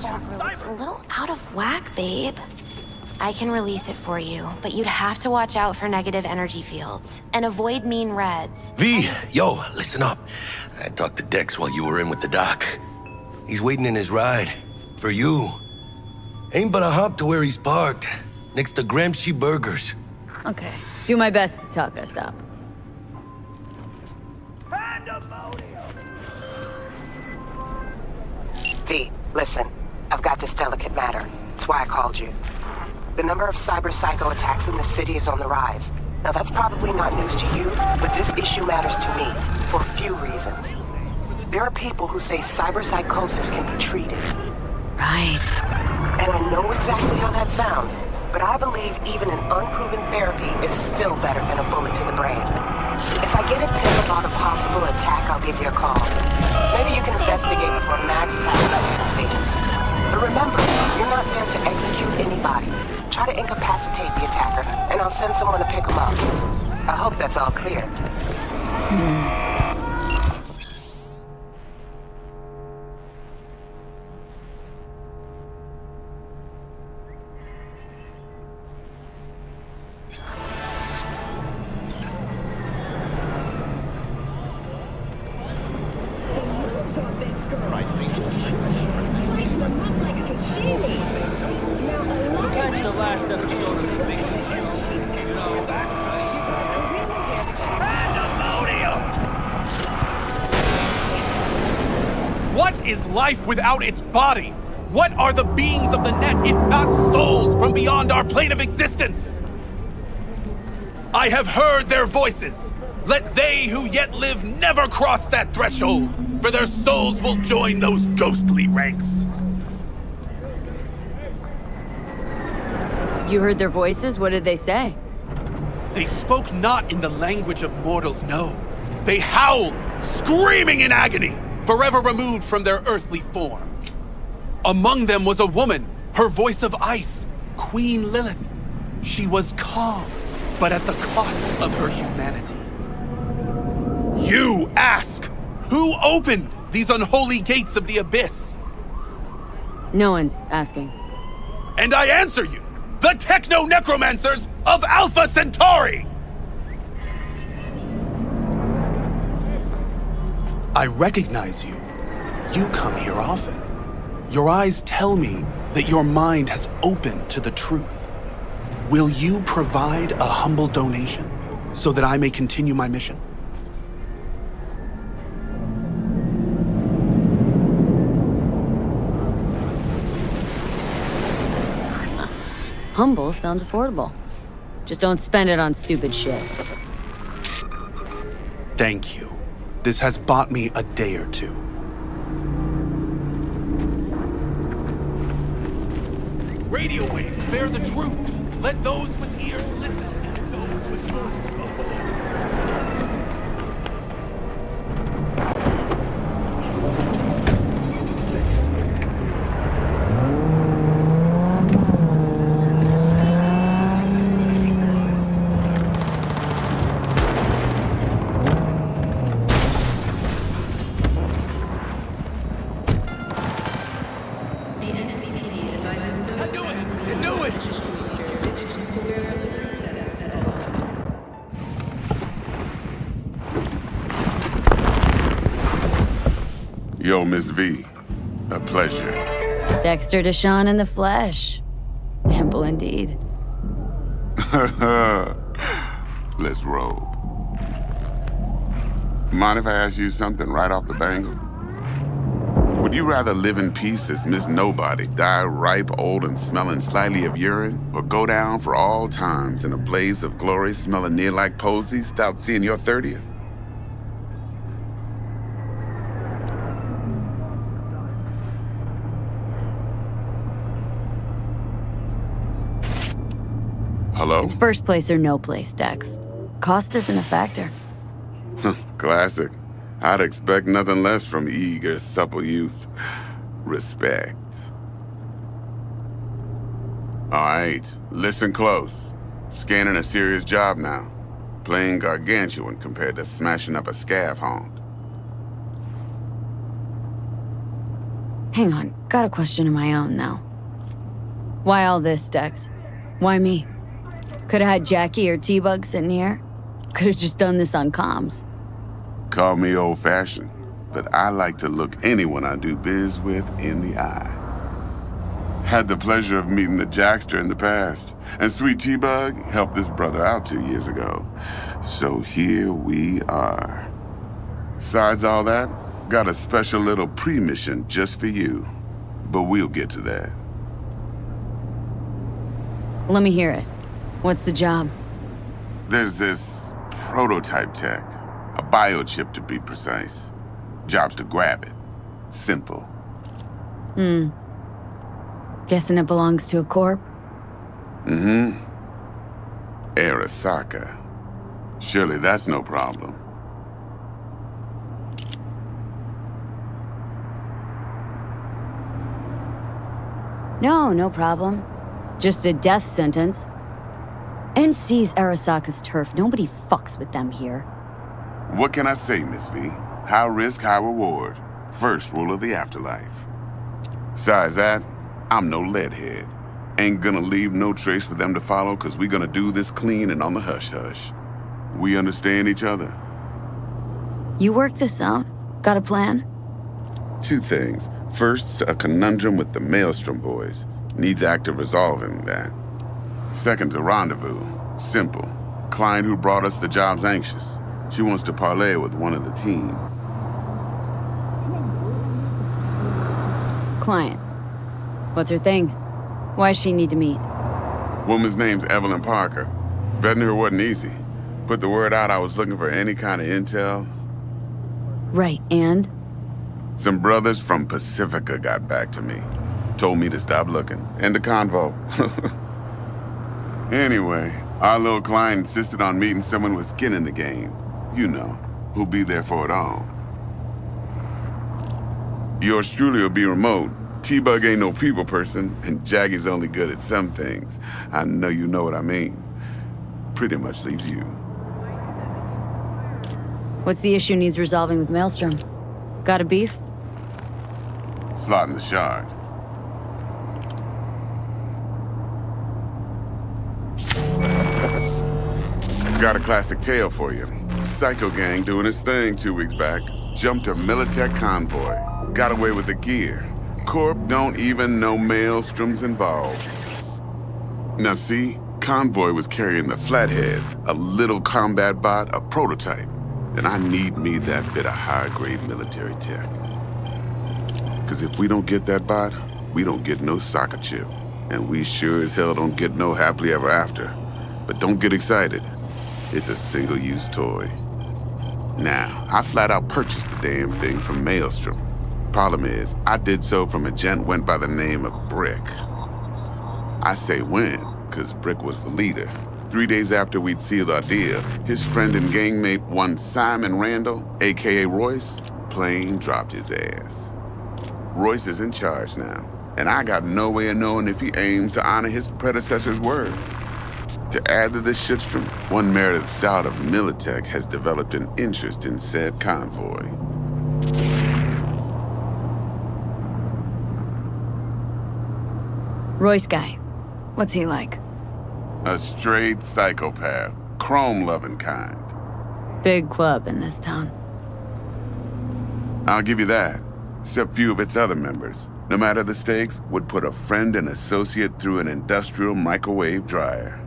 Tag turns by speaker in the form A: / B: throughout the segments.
A: chakra looks a little out of whack, babe. I can release it for you, but you'd have to watch out for negative energy fields and avoid mean reds.
B: V, yo, listen up. I talked to Dex while you were in with the doc. He's waiting in his ride. For you. Ain't but a hop to where he's parked. Next to Gramsci Burgers.
C: Okay. Do my best to talk us up.
D: V, listen. I've got this delicate matter. That's why I called you. The number of cyber-psycho attacks in the city is on the rise. Now that's probably not news to you, but this issue matters to me for a few reasons. There are people who say cyberpsychosis can be treated.
C: Right.
D: And I know exactly how that sounds, but I believe even an unproven therapy is still better than a bullet to the brain. If I get a tip about a possible attack, I'll give you a call. Maybe you can investigate before Max tackles the scene. But remember, you're not there to execute anybody. Try to incapacitate the attacker, and I'll send someone to pick him up. I hope that's all clear.
E: Is life without its body? What are the beings of the net if not souls from beyond our plane of existence? I have heard their voices. Let they who yet live never cross that threshold, for their souls will join those ghostly ranks.
C: You heard their voices? What did they say?
E: They spoke not in the language of mortals, no. They howled, screaming in agony, forever removed from their earthly form. Among them was a woman, her voice of ice, Queen Lilith. She was calm, but at the cost of her humanity. You ask, who opened these unholy gates of the abyss?
C: No one's asking.
E: And I answer you, the techno-necromancers of Alpha Centauri! I recognize you. You come here often. Your eyes tell me that your mind has opened to the truth. Will you provide a humble donation so that I may continue my mission?
C: Humble sounds affordable. Just don't spend it on stupid shit.
E: Thank you. This has bought me a day or two. Radio waves bear the truth. Let those with ears listen and those with eyes behold.
F: Yo, Miss V. A pleasure.
C: Dexter Deshawn in the flesh. Ample indeed.
F: Let's roll. Mind if I ask you something right off the bangle? Would you rather live in peace as Miss Nobody, die ripe, old, and smelling slightly of urine, or go down for all times in a blaze of glory smelling near like posies without seeing your 30th? Hello?
C: It's first place or no place, Dex. Cost isn't a factor.
F: Classic. I'd expect nothing less from eager, supple youth. Respect. All right, listen close. Scanning a serious job now. Playing gargantuan compared to smashing up a scav hound.
C: Hang on, got a question of my own now. Why all this, Dex? Why me? Could've had Jackie or T-Bug sitting here. Could've just done this on comms.
F: Call me old-fashioned, but I like to look anyone I do biz with in the eye. Had the pleasure of meeting the Jackster in the past, and Sweet T-Bug helped this brother out 2 years ago. So here we are. Besides all that, got a special little pre-mission just for you. But we'll get to that.
C: Let me hear it. What's the job?
F: There's this prototype tech, a biochip to be precise. Job's to grab it. Simple.
C: Guessing it belongs to a corp?
F: Mm-hmm. Arasaka. Surely that's no problem.
C: No problem. Just a death sentence. NC's Arasaka's turf. Nobody fucks with them here.
F: What can I say, Miss V? High risk, high reward. First rule of the afterlife. Besides that, I'm no leadhead. Ain't gonna leave no trace for them to follow, cause we gonna do this clean and on the hush-hush. We understand each other?
C: You work this out? Got a plan?
F: Two things. First, a conundrum with the Maelstrom boys. Needs active resolving that. Second, a rendezvous. Simple. Client who brought us the job's anxious. She wants to parlay with one of the team.
C: Client. What's her thing? Why does she need to meet?
F: Woman's name's Evelyn Parker. Vetting her wasn't easy. Put the word out I was looking for any kind of intel.
C: Right, and?
F: Some brothers from Pacifica got back to me. Told me to stop looking. End of convo. Anyway, our little client insisted on meeting someone with skin in the game. You know, who'll be there for it all. Yours truly will be remote. T-Bug ain't no people person, and Jaggy's only good at some things. I know you know what I mean. Pretty much leaves you.
C: What's the issue needs resolving with Maelstrom? Got a beef?
F: Slotting the shard. Got a classic tale for you. Psycho gang doing his thing 2 weeks back. Jumped a Militech convoy. Got away with the gear. Corp don't even know Maelstrom's involved. Now see, convoy was carrying the Flathead, a little combat bot, a prototype. And I need me that bit of high-grade military tech. Cause if we don't get that bot, we don't get no soccer chip. And we sure as hell don't get no happily ever after. But don't get excited. It's a single-use toy. Now, I flat out purchased the damn thing from Maelstrom. Problem is, I did so from a gent went by the name of Brick. I say when, cause Brick was the leader. 3 days after we'd sealed our deal, his friend and gangmate, one Simon Randall, aka Royce, plain dropped his ass. Royce is in charge now, and I got no way of knowing if he aims to honor his predecessor's word. To add to this shitstorm, one Meredith Stout of Militech has developed an interest in said convoy.
C: Royce guy. What's he like?
F: A straight psychopath, chrome-loving kind.
C: Big club in this town.
F: I'll give you that, except few of its other members, no matter the stakes, would put a friend and associate through an industrial microwave dryer.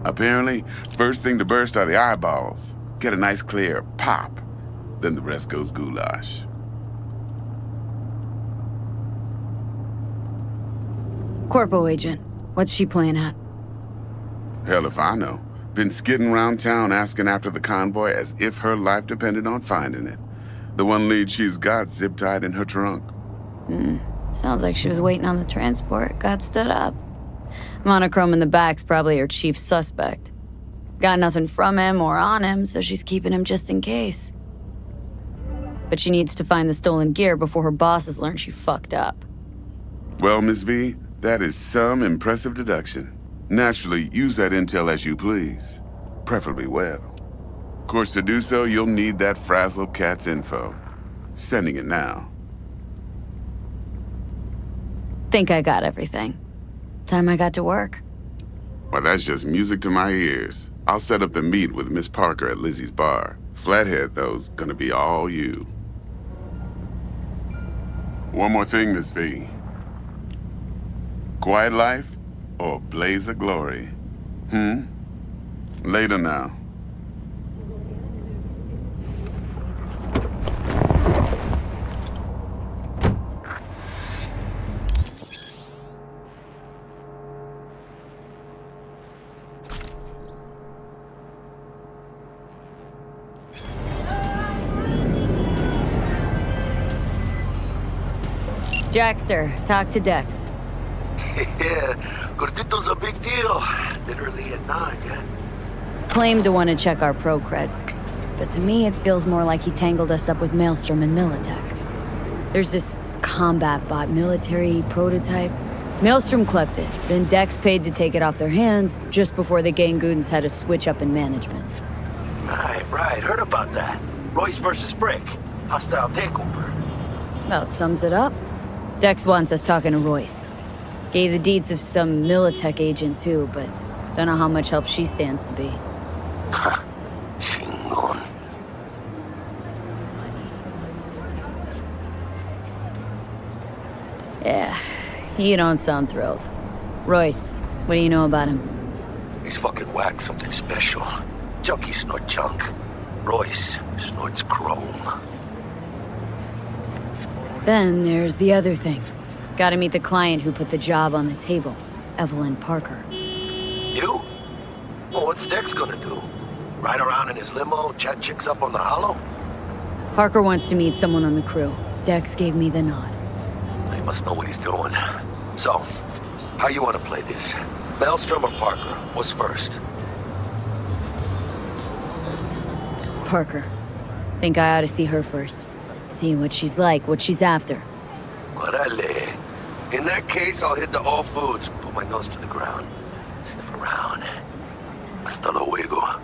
F: Apparently, first thing to burst are the eyeballs. Get a nice clear pop. Then the rest goes goulash.
C: Corpo agent. What's she playing at?
F: Hell if I know. Been skidding around town asking after the convoy as if her life depended on finding it. The one lead she's got zip-tied in her trunk.
C: Sounds like she was waiting on the transport, got stood up. Monochrome in the back's probably her chief suspect. Got nothing from him or on him, so she's keeping him just in case. But she needs to find the stolen gear before her bosses learn she fucked up.
F: Well, Miss V, that is some impressive deduction. Naturally, use that intel as you please. Preferably well. Of course, to do so, you'll need that frazzled cat's info. Sending it now.
C: Think I got everything. Time I got to work.
F: Well, that's just music to my ears. I'll set up the meet with Miss Parker at Lizzie's bar. Flathead, though's gonna be all you. One more thing, Miss V. Quiet life or blaze of glory? Later now.
C: Jackster, talk to Dex.
B: Yeah, Gordito's a big deal. Literally a nine, yeah?
C: Claimed to want to check our pro cred, but to me it feels more like he tangled us up with Maelstrom and Militech. There's this combat bot military prototype. Maelstrom clept it, then Dex paid to take it off their hands just before the Gangoons had a switch up in management.
B: Right, heard about that. Royce versus Brick. Hostile takeover.
C: About sums it up. Dex wants us talking to Royce. Gave the deeds of some Militech agent too, but don't know how much help she stands to be.
B: Ha, chingon.
C: Yeah, you don't sound thrilled. Royce, what do you know about him?
B: He's fucking whack, something special. Junkies snort junk. Royce snorts chrome.
C: Then there's the other thing. Gotta meet the client who put the job on the table, Evelyn Parker.
B: You? Well, what's Dex gonna do? Ride around in his limo, chat chicks up on the hollow?
C: Parker wants to meet someone on the crew. Dex gave me the nod.
B: He must know what he's doing. So, how you want to play this? Maelstrom or Parker? What's first?
C: Parker. Think I ought to see her first. See what she's like, what she's after.
B: Orale. In that case, I'll hit the all foods, put my nose to the ground, sniff around. Hasta luego.